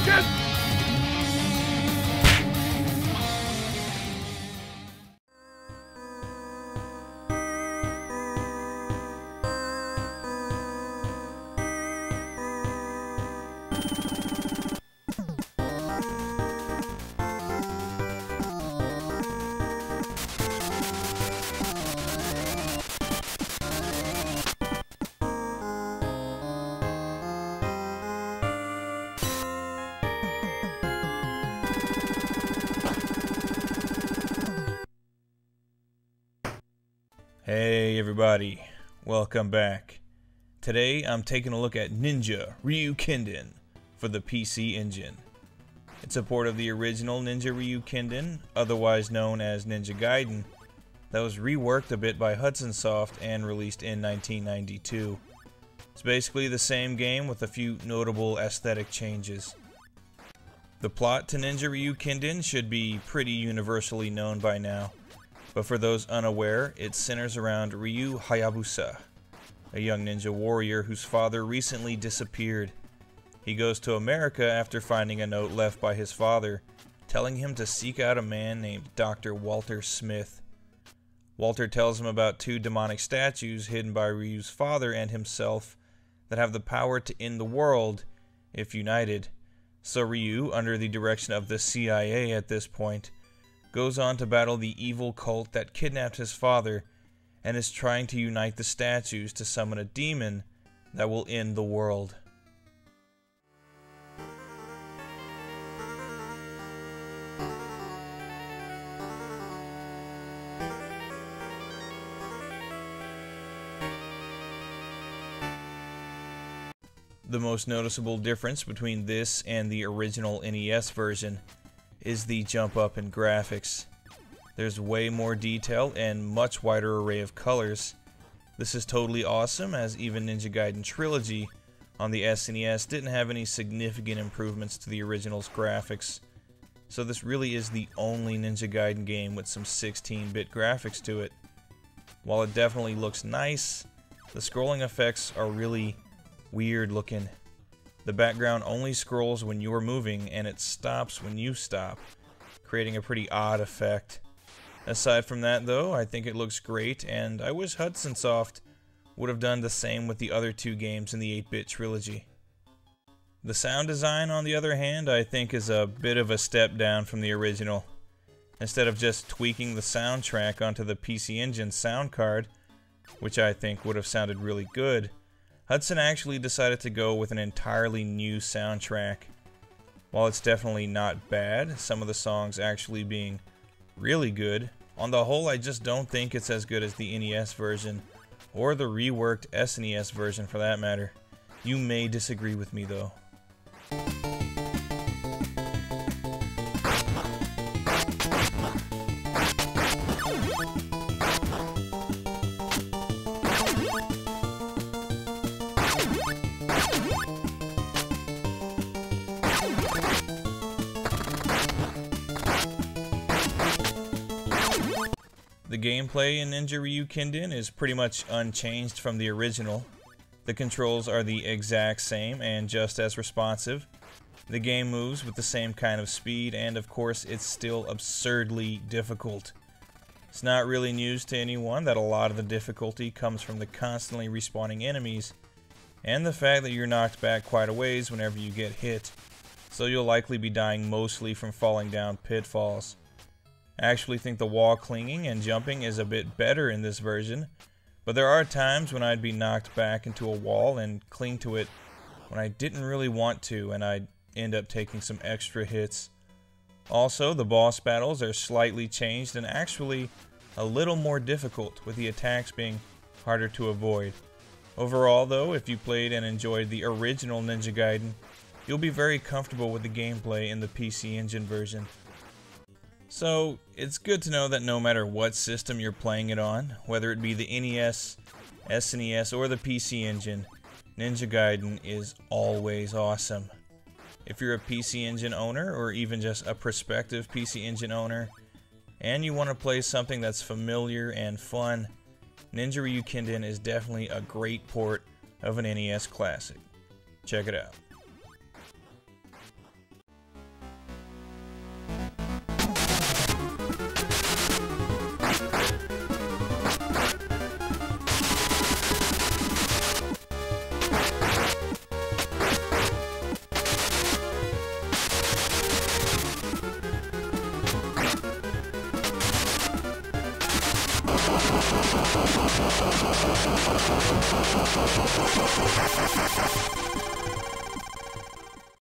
Shoreviewken! Hey everybody, welcome back. Today I'm taking a look at Ninja Ryukenden for the PC Engine. It's a port of the original Ninja Ryukenden, otherwise known as Ninja Gaiden, that was reworked a bit by Hudson Soft and released in 1992. It's basically the same game with a few notable aesthetic changes. The plot to Ninja Ryukenden should be pretty universally known by now. But for those unaware, it centers around Ryu Hayabusa, a young ninja warrior whose father recently disappeared. He goes to America after finding a note left by his father, telling him to seek out a man named Dr. Walter Smith. Walter tells him about two demonic statues hidden by Ryu's father and himself that have the power to end the world if united. So Ryu, under the direction of the CIA at this point, goes on to battle the evil cult that kidnapped his father and is trying to unite the statues to summon a demon that will end the world. The most noticeable difference between this and the original NES version is the jump up in graphics. There's way more detail and much wider array of colors. This is totally awesome, as even Ninja Gaiden Trilogy on the SNES didn't have any significant improvements to the original's graphics. So this really is the only Ninja Gaiden game with some 16-bit graphics to it. While it definitely looks nice, the scrolling effects are really weird looking. The background only scrolls when you're moving, and it stops when you stop, creating a pretty odd effect. Aside from that though, I think it looks great, and I wish Hudson Soft would have done the same with the other two games in the 8-bit trilogy. The sound design, on the other hand, I think is a bit of a step down from the original. Instead of just tweaking the soundtrack onto the PC Engine sound card, which I think would have sounded really good, Hudson actually decided to go with an entirely new soundtrack. While it's definitely not bad, some of the songs actually being really good, on the whole I just don't think it's as good as the NES version, or the reworked SNES version for that matter. You may disagree with me though. The gameplay in Ninja Ryukenden is pretty much unchanged from the original. The controls are the exact same and just as responsive. The game moves with the same kind of speed, and of course it's still absurdly difficult. It's not really news to anyone that a lot of the difficulty comes from the constantly respawning enemies and the fact that you're knocked back quite a ways whenever you get hit, so you'll likely be dying mostly from falling down pitfalls. I actually think the wall clinging and jumping is a bit better in this version, but there are times when I'd be knocked back into a wall and cling to it when I didn't really want to, and I'd end up taking some extra hits. Also, the boss battles are slightly changed and actually a little more difficult, with the attacks being harder to avoid. Overall though, if you played and enjoyed the original Ninja Gaiden, you'll be very comfortable with the gameplay in the PC Engine version. So, it's good to know that no matter what system you're playing it on, whether it be the NES, SNES, or the PC Engine, Ninja Gaiden is always awesome. If you're a PC Engine owner, or even just a prospective PC Engine owner, and you want to play something that's familiar and fun, Ninja Ryukenden is definitely a great port of an NES classic. Check it out.